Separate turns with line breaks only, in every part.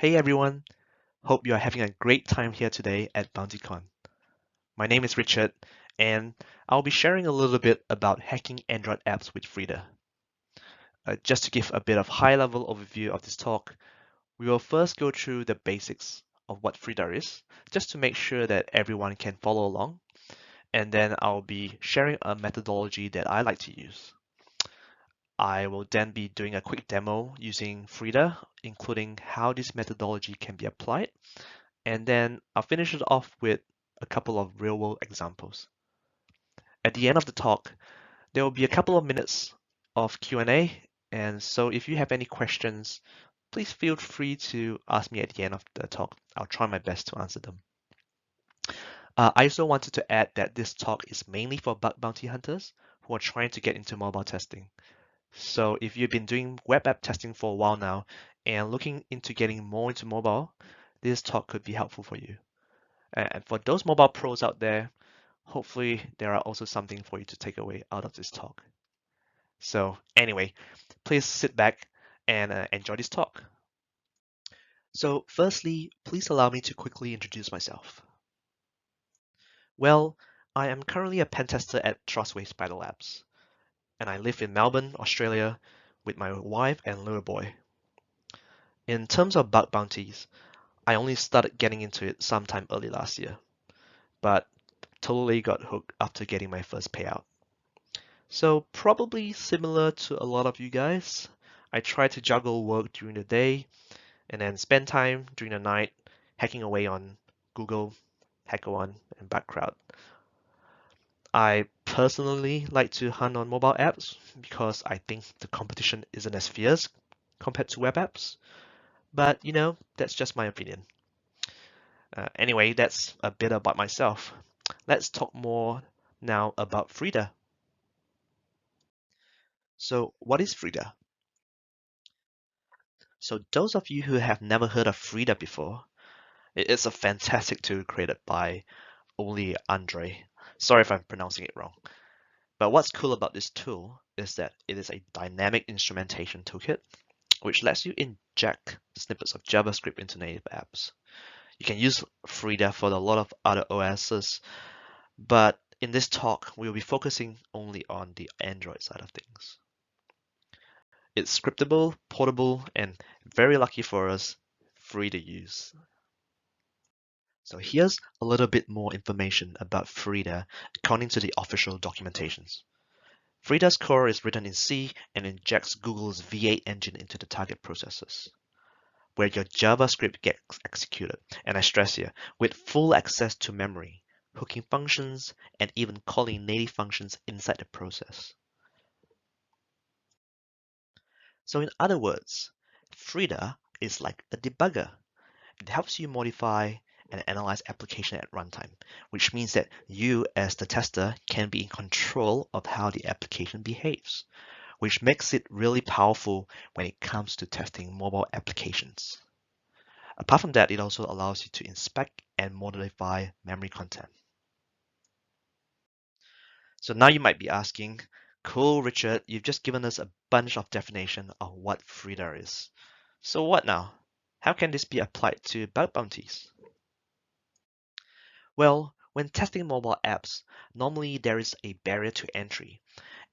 Hey everyone, hope you are having a great time here today at BountyCon. My name is Richard, and I'll be sharing a little bit about hacking Android apps with Frida. Just to give a bit of high-level overview of this talk, we will first go through the basics of what Frida is, just to make sure that everyone can follow along, and then I'll be sharing a methodology that I like to use. I will then be doing a quick demo using Frida, including how this methodology can be applied. And then I'll finish it off with a couple of real-world examples. At the end of the talk, there will be a couple of minutes of Q&A, and so if you have any questions, please feel free to ask me at the end of the talk. I'll try my best to answer them. I also wanted to add that this talk is mainly for bug bounty hunters who are trying to get into mobile testing. So if you've been doing web app testing for a while now and looking into getting more into mobile, this talk could be helpful for you. And for those mobile pros out there, hopefully there are also something for you to take away out of this talk. So anyway, please sit back and enjoy this talk. So firstly, please allow me to quickly introduce myself. Well, I am currently a pen tester at Trustwave Spider Labs, and I live in Melbourne, Australia, with my wife and little boy. In terms of bug bounties, I only started getting into it sometime early last year, but totally got hooked after getting my first payout. So probably similar to a lot of you guys, I try to juggle work during the day and then spend time during the night hacking away on Google, HackerOne, and Backcrowd. I personally like to hunt on mobile apps because I think the competition isn't as fierce compared to web apps. But that's just my opinion. Anyway, that's a bit about myself. Let's talk more now about Frida. So, what is Frida? So, those of you who have never heard of Frida before, it is a fantastic tool created by Oli Andre. Sorry if I'm pronouncing it wrong. But what's cool about this tool is that it is a dynamic instrumentation toolkit, which lets you inject snippets of JavaScript into native apps. You can use Frida for a lot of other OSs, but in this talk, we will be focusing only on the Android side of things. It's scriptable, portable, and very lucky for us, free to use. So here's a little bit more information about Frida according to the official documentations. Frida's core is written in C and injects Google's V8 engine into the target processes, where your JavaScript gets executed, and I stress here, with full access to memory, hooking functions, and even calling native functions inside the process. So in other words, Frida is like a debugger. It helps you modify and analyze application at runtime, which means that you as the tester can be in control of how the application behaves, which makes it really powerful when it comes to testing mobile applications. Apart from that, it also allows you to inspect and modify memory content. So now you might be asking, cool, Richard, you've just given us a bunch of definition of what Frida is. So what now? How can this be applied to bug bounties? Well, when testing mobile apps, normally there is a barrier to entry,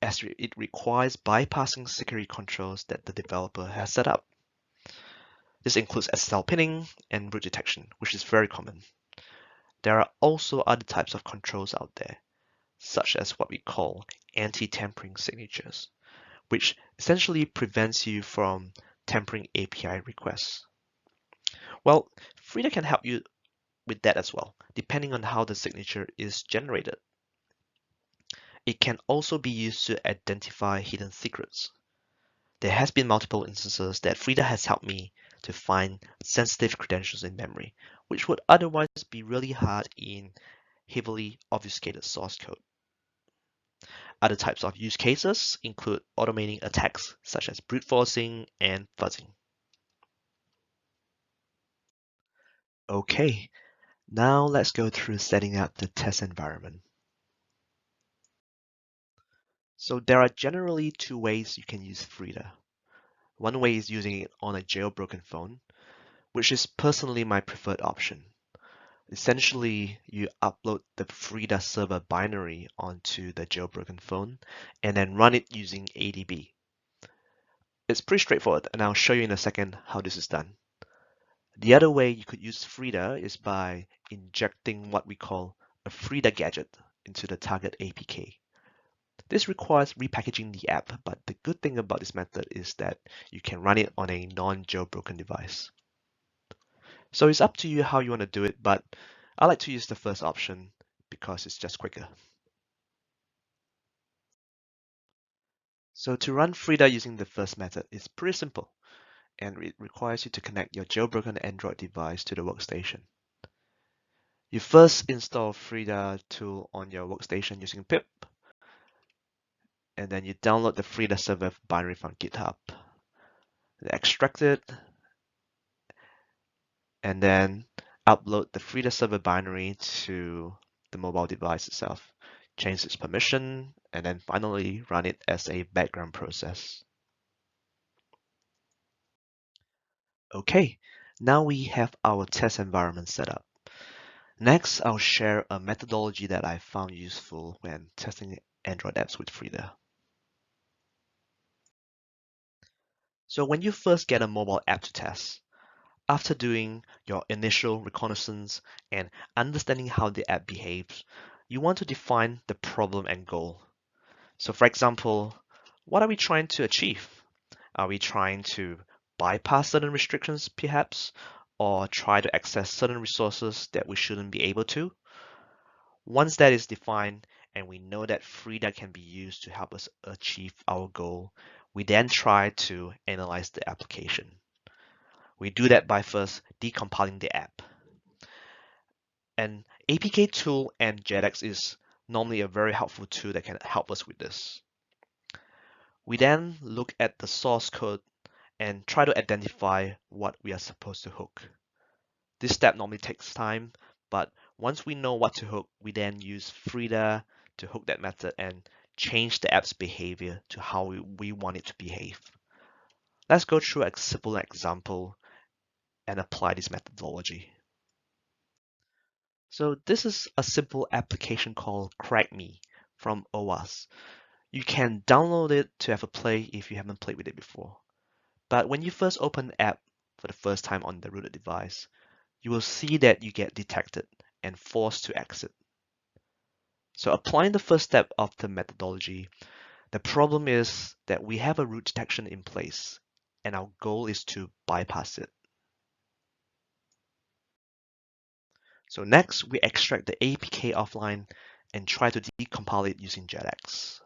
as it requires bypassing security controls that the developer has set up. This includes SSL pinning and root detection, which is very common. There are also other types of controls out there, such as what we call anti-tampering signatures, which essentially prevents you from tampering API requests. Well, Frida can help you with that as well, depending on how the signature is generated. It can also be used to identify hidden secrets. There has been multiple instances that Frida has helped me to find sensitive credentials in memory, which would otherwise be really hard in heavily obfuscated source code. Other types of use cases include automating attacks such as brute forcing and fuzzing. Okay, now let's go through setting up the test environment. So there are generally two ways you can use Frida. One way is using it on a jailbroken phone, which is personally my preferred option. Essentially, you upload the Frida server binary onto the jailbroken phone and then run it using ADB. It's pretty straightforward, and I'll show you in a second how this is done. The other way you could use Frida is by injecting what we call a Frida gadget into the target APK. This requires repackaging the app, but the good thing about this method is that you can run it on a non-jailbroken device. So it's up to you how you want to do it, but I like to use the first option because it's just quicker. So to run Frida using the first method is pretty simple, and it requires you to connect your jailbroken Android device to the workstation. You first install Frida tool on your workstation using pip, and then you download the Frida server binary from GitHub. Extract it, and then upload the Frida server binary to the mobile device itself. Change its permission, and then finally run it as a background process. Okay, now we have our test environment set up. Next, I'll share a methodology that I found useful when testing Android apps with Frida. So when you first get a mobile app to test, after doing your initial reconnaissance and understanding how the app behaves, you want to define the problem and goal. So for example, what are we trying to achieve? Are we trying to bypass certain restrictions perhaps, or try to access certain resources that we shouldn't be able to? Once that is defined and we know that Frida can be used to help us achieve our goal, we then try to analyze the application. We do that by first decompiling the app. An APK tool and JetX is normally a very helpful tool that can help us with this. We then look at the source code and try to identify what we are supposed to hook. This step normally takes time, but once we know what to hook, we then use Frida to hook that method and change the app's behavior to how we want it to behave. Let's go through a simple example and apply this methodology. So this is a simple application called Crack Me from OWASP. You can download it to have a play if you haven't played with it before. But when you first open the app for the first time on the rooted device, you will see that you get detected and forced to exit. So applying the first step of the methodology, the problem is that we have a root detection in place, and our goal is to bypass it. So next, we extract the APK offline and try to decompile it using JetX.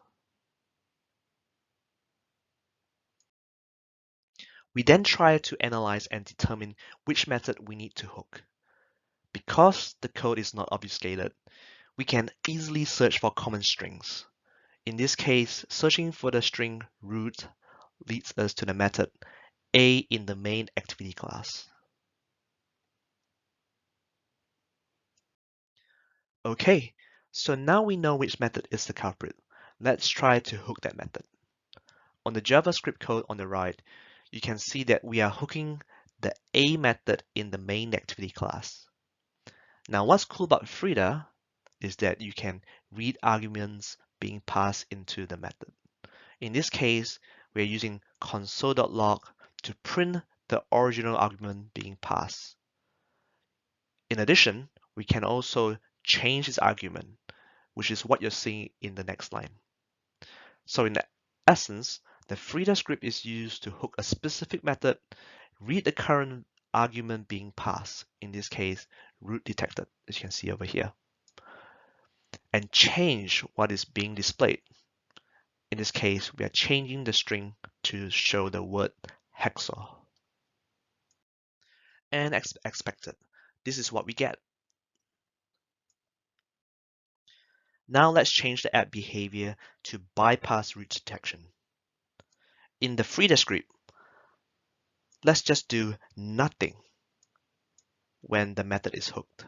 We then try to analyze and determine which method we need to hook. Because the code is not obfuscated, we can easily search for common strings. In this case, searching for the string root leads us to the method A in the main activity class. Okay, so now we know which method is the culprit. Let's try to hook that method. On the JavaScript code on the right, you can see that we are hooking the A method in the main activity class. Now, what's cool about Frida is that you can read arguments being passed into the method. In this case, we're using console.log to print the original argument being passed. In addition, we can also change this argument, which is what you're seeing in the next line. So in essence, the Frida script is used to hook a specific method, read the current argument being passed, in this case, root detected, as you can see over here, and change what is being displayed. In this case, we are changing the string to show the word hacksaw. And as expected, this is what we get. Now let's change the app behavior to bypass root detection. In the Frida script, let's just do nothing when the method is hooked.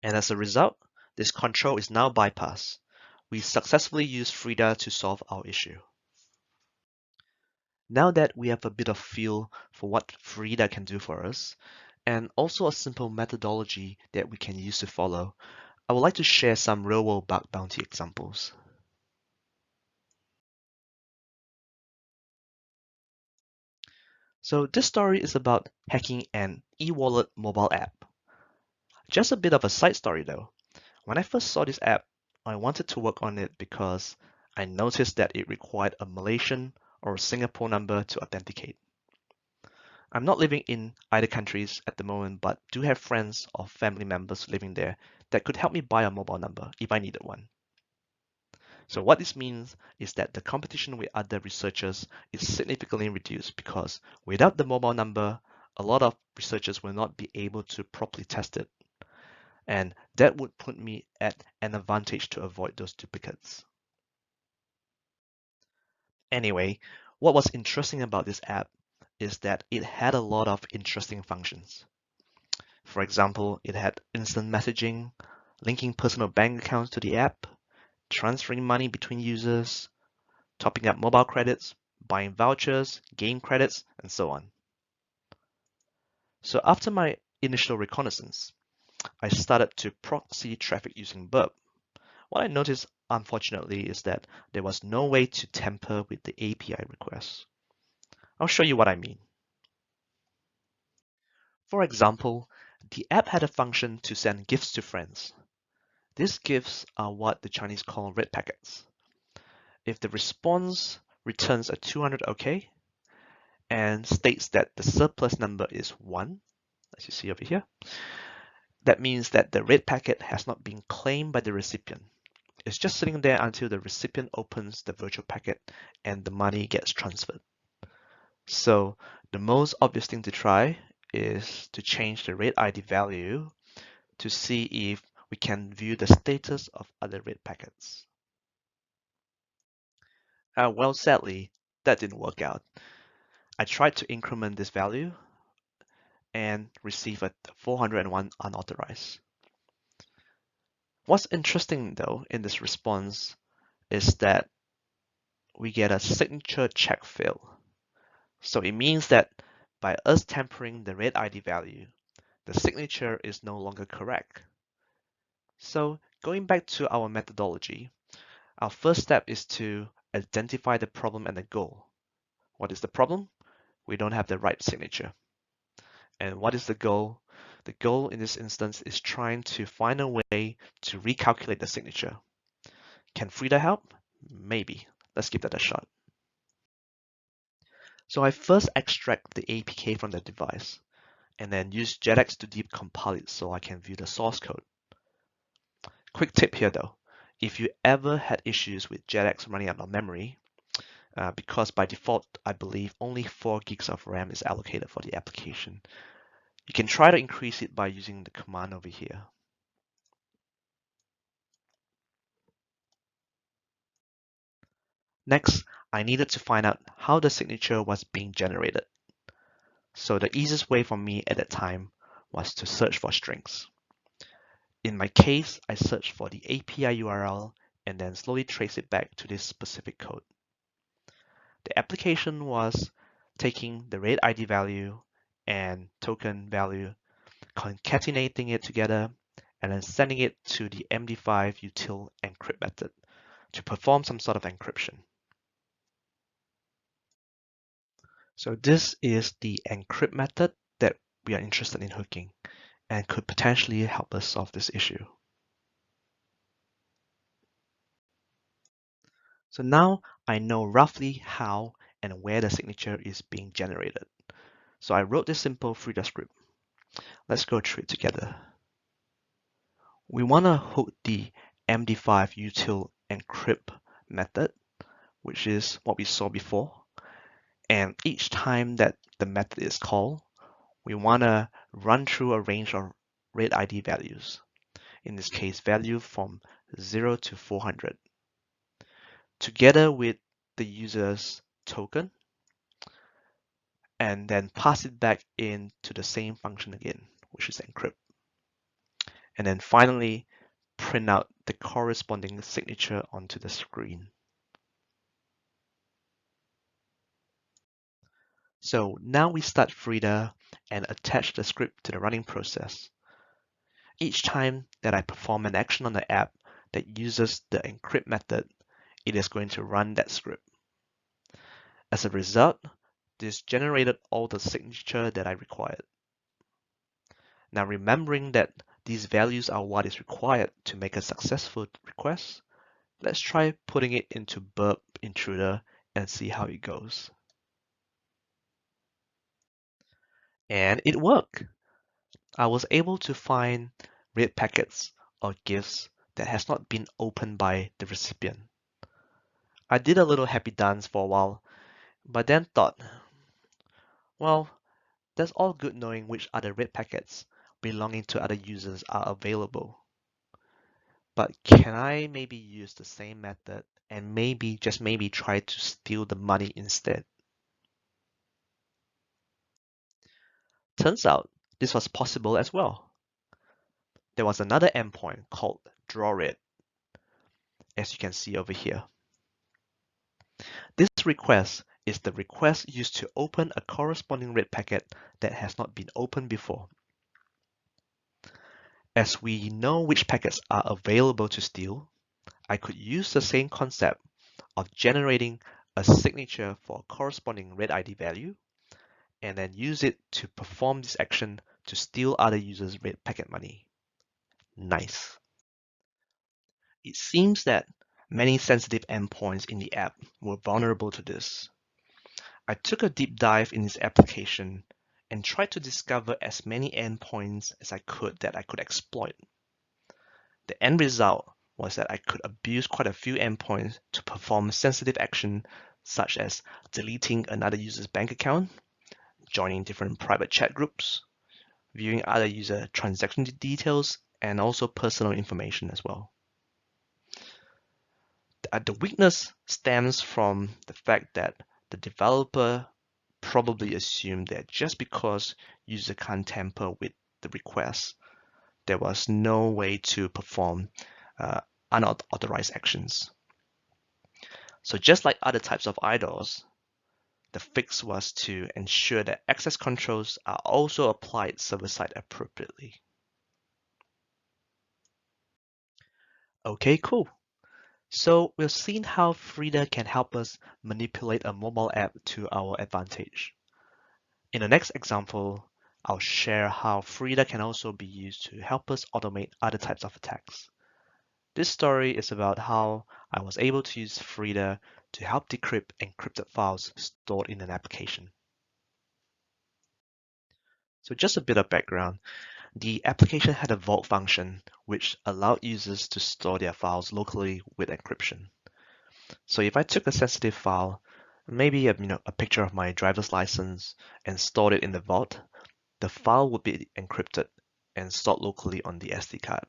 And as a result, this control is now bypassed. We successfully used Frida to solve our issue. Now that we have a bit of feel for what Frida can do for us, and also a simple methodology that we can use to follow, I would like to share some real-world bug bounty examples. So this story is about hacking an e-wallet mobile app. Just a bit of a side story though. When I first saw this app, I wanted to work on it because I noticed that it required a Malaysian or a Singapore number to authenticate. I'm not living in either countries at the moment, but do have friends or family members living there that could help me buy a mobile number if I needed one. So what this means is that the competition with other researchers is significantly reduced because without the mobile number, a lot of researchers will not be able to properly test it. And that would put me at an advantage to avoid those duplicates. Anyway, what was interesting about this app is that it had a lot of interesting functions. For example, it had instant messaging, linking personal bank accounts to the app, transferring money between users, topping up mobile credits, buying vouchers, game credits, and so on. So after my initial reconnaissance, I started to proxy traffic using Burp. What I noticed, unfortunately, is that there was no way to tamper with the API requests. I'll show you what I mean. For example, the app had a function to send gifts to friends. These gifts are what the Chinese call red packets. If the response returns a 200 OK and states that the surplus number is 1, as you see over here, that means that the red packet has not been claimed by the recipient. It's just sitting there until the recipient opens the virtual packet and the money gets transferred. So the most obvious thing to try is to change the red ID value to see if we can view the status of other red packets. Well, sadly, that didn't work out. I tried to increment this value and receive a 401 unauthorized. What's interesting though in this response is that we get a signature check fail. So it means that by us tampering the red ID value, the signature is no longer correct. So going back to our methodology, our first step is to identify the problem and the goal. What is the problem? We don't have the right signature. And what is the goal? The goal in this instance is trying to find a way to recalculate the signature. Can Frida help? Maybe. Let's give that a shot. So I first extract the APK from the device and then use JetX to decompile it so I can view the source code. Quick tip here though, if you ever had issues with JetX running out of memory, because by default I believe only 4 gigs of RAM is allocated for the application, you can try to increase it by using the command over here. Next, I needed to find out how the signature was being generated. So the easiest way for me at that time was to search for strings. In my case, I searched for the API URL and then slowly trace it back to this specific code. The application was taking the red ID value and token value, concatenating it together, and then sending it to the MD5 util encrypt method to perform some sort of encryption. So this is the encrypt method that we are interested in hooking and could potentially help us solve this issue. So now I know roughly how and where the signature is being generated. So I wrote this simple Frida script. Let's go through it together. We want to hook the MD5 util encrypt method, which is what we saw before. And each time that the method is called, we want to run through a range of red ID values. In this case, value from 0 to 400, together with the user's token, and then pass it back into the same function again, which is encrypt. And then finally, print out the corresponding signature onto the screen. So now we start Frida and attach the script to the running process. Each time that I perform an action on the app that uses the encrypt method, it is going to run that script. As a result, this generated all the signature that I required. Now remembering that these values are what is required to make a successful request, let's try putting it into burp intruder and see how it goes. And it worked. I was able to find red packets or gifts that has not been opened by the recipient. I did a little happy dance for a while, but then thought, well, that's all good knowing which other red packets belonging to other users are available. But can I maybe use the same method and maybe, just maybe, try to steal the money instead? Turns out this was possible as well. There was another endpoint called drawRed, as you can see over here. This request is the request used to open a corresponding red packet that has not been opened before. As we know which packets are available to steal, I could use the same concept of generating a signature for a corresponding red ID value and then use it to perform this action to steal other users' red packet money. Nice. It seems that many sensitive endpoints in the app were vulnerable to this. I took a deep dive in this application and tried to discover as many endpoints as I could that I could exploit. The end result was that I could abuse quite a few endpoints to perform sensitive action such as deleting another user's bank account, joining different private chat groups, viewing other user transaction details, and also personal information as well. The weakness stems from the fact that the developer probably assumed that just because user can't tamper with the request, there was no way to perform unauthorized actions. So just like other types of IDOs, the fix was to ensure that access controls are also applied server-side appropriately. Okay, cool. So we've seen how Frida can help us manipulate a mobile app to our advantage. In the next example, I'll share how Frida can also be used to help us automate other types of attacks. This story is about how I was able to use Frida to help decrypt encrypted files stored in an application. So just a bit of background. The application had a vault function which allowed users to store their files locally with encryption. So if I took a sensitive file, maybe a picture of my driver's license, and stored it in the vault, the file would be encrypted and stored locally on the SD card.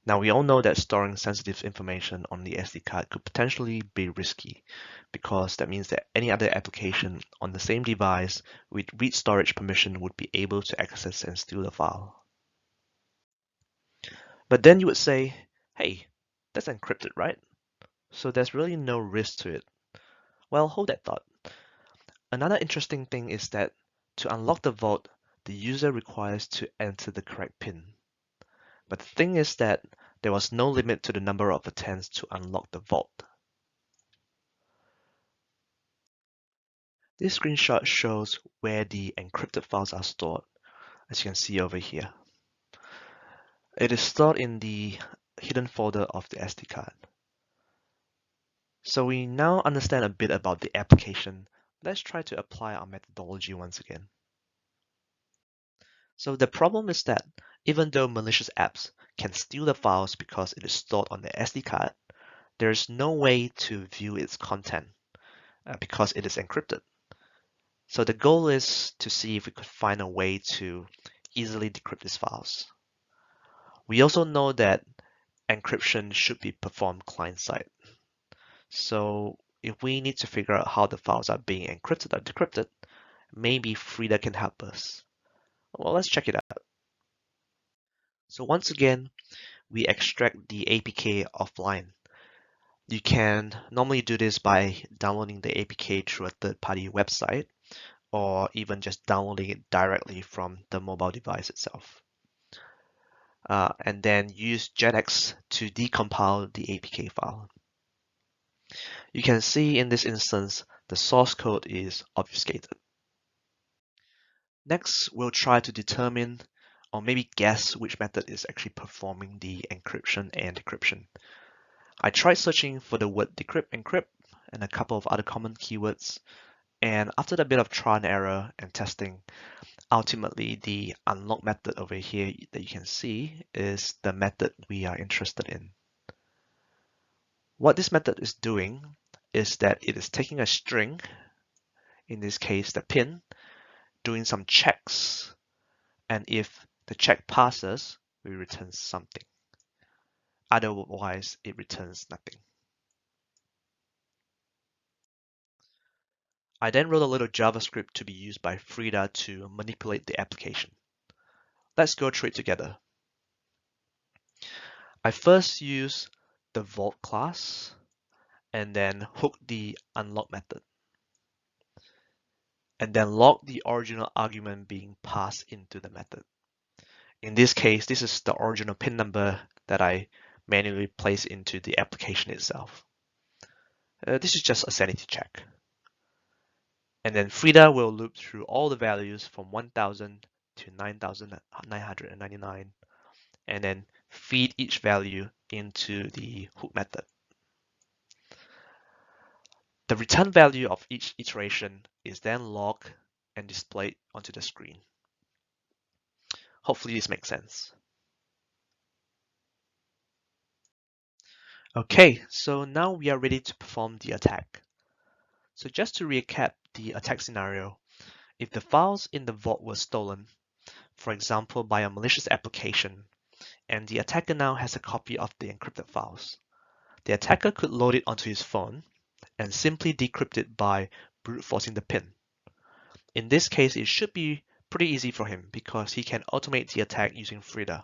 Now we all know that storing sensitive information on the SD card could potentially be risky because that means that any other application on the same device with read storage permission would be able to access and steal the file. But then you would say, hey, that's encrypted, right? So there's really no risk to it. Well, hold that thought. Another interesting thing is that to unlock the vault, the user requires to enter the correct PIN. But the thing is that there was no limit to the number of attempts to unlock the vault. This screenshot shows where the encrypted files are stored, as you can see over here. It is stored in the hidden folder of the SD card. So we now understand a bit about the application. Let's try to apply our methodology once again. So the problem is that even though malicious apps can steal the files because it is stored on the SD card, there is no way to view its content because it is encrypted. So the goal is to see if we could find a way to easily decrypt these files. We also know that encryption should be performed client-side. So if we need to figure out how the files are being encrypted or decrypted, maybe Frida can help us. Well, let's check it out. So once again, we extract the APK offline. You can normally do this by downloading the APK through a third-party website, or even just downloading it directly from the mobile device itself. And then use JetX to decompile the APK file. You can see in this instance, the source code is obfuscated. Next, we'll try to determine or maybe guess which method is actually performing the encryption and decryption. I tried searching for the word decrypt, encrypt, and a couple of other common keywords. And after a bit of trial and error and testing, ultimately the unlock method over here that you can see is the method we are interested in. What this method is doing is that it is taking a string, in this case the pin, doing some checks, and if the check passes, we return something. Otherwise, it returns nothing. I then wrote a little JavaScript to be used by Frida to manipulate the application. Let's go through it together. I first use the vault class and then hook the unlock method, and then log the original argument being passed into the method. In this case, this is the original pin number that I manually place into the application itself. This is just a sanity check. And then Frida will loop through all the values from 1000 to 9999 and then feed each value into the hook method. The return value of each iteration is then logged and displayed onto the screen. Hopefully this makes sense. Okay, so now we are ready to perform the attack. So just to recap the attack scenario, if the files in the vault were stolen, for example by a malicious application, and the attacker now has a copy of the encrypted files, the attacker could load it onto his phone and simply decrypt it by brute forcing the pin. In this case, it should be pretty easy for him because he can automate the attack using Frida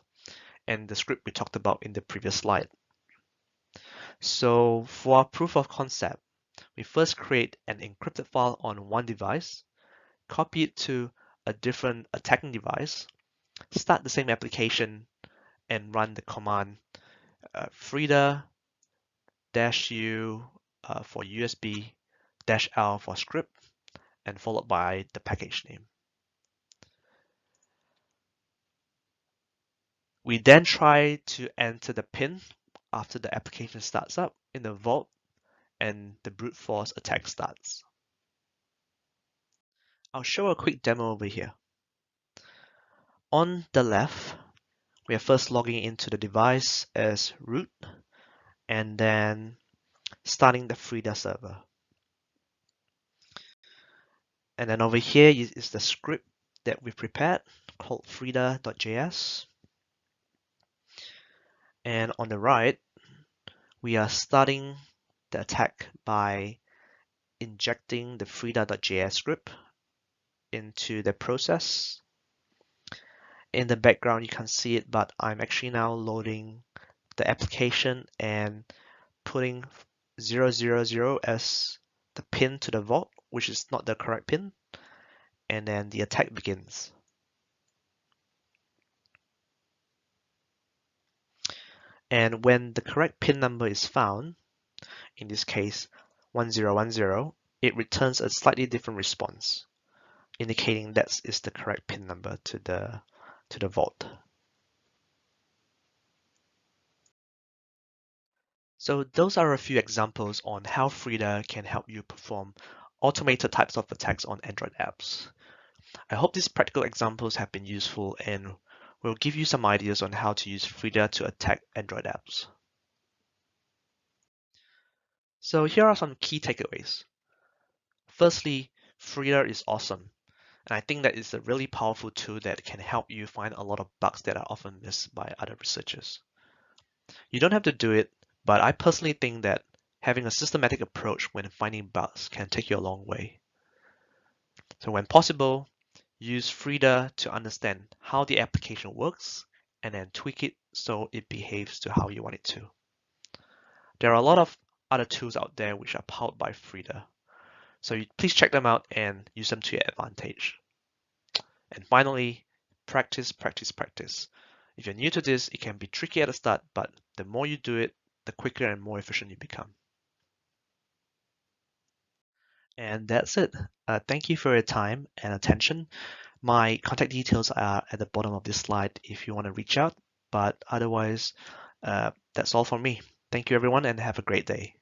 and the script we talked about in the previous slide. So for our proof of concept, we first create an encrypted file on one device, copy it to a different attacking device, start the same application, and run the command Frida -u for USB -l for script, and followed by the package name. We then try to enter the pin after the application starts up in the vault and the brute force attack starts. I'll show a quick demo over here. On the left, we are first logging into the device as root and then starting the Frida server. And then over here is the script that we've prepared called frida.js. And on the right, we are starting the attack by injecting the frida.js script into the process. In the background, you can't see it, but I'm actually now loading the application and putting 000 as the pin to the vault, which is not the correct pin. And then the attack begins. And when the correct pin number is found, in this case 1010, it returns a slightly different response, indicating that is the correct pin number to the vault. So those are a few examples on how Frida can help you perform automated types of attacks on Android apps. I hope these practical examples have been useful and will give you some ideas on how to use Frida to attack Android apps. So here are some key takeaways. Firstly, Frida is awesome, and I think that it's a really powerful tool that can help you find a lot of bugs that are often missed by other researchers. You don't have to do it, but I personally think that having a systematic approach when finding bugs can take you a long way. So when possible, use Frida to understand how the application works and then tweak it so it behaves to how you want it to. There are a lot of other tools out there which are powered by Frida. So please check them out and use them to your advantage. And finally, practice, practice, practice. If you're new to this, it can be tricky at the start, but the more you do it, the quicker and more efficient you become. And that's it. Thank you for your time and attention. My contact details are at the bottom of this slide if you want to reach out, but otherwise, that's all from me. Thank you, everyone, and have a great day.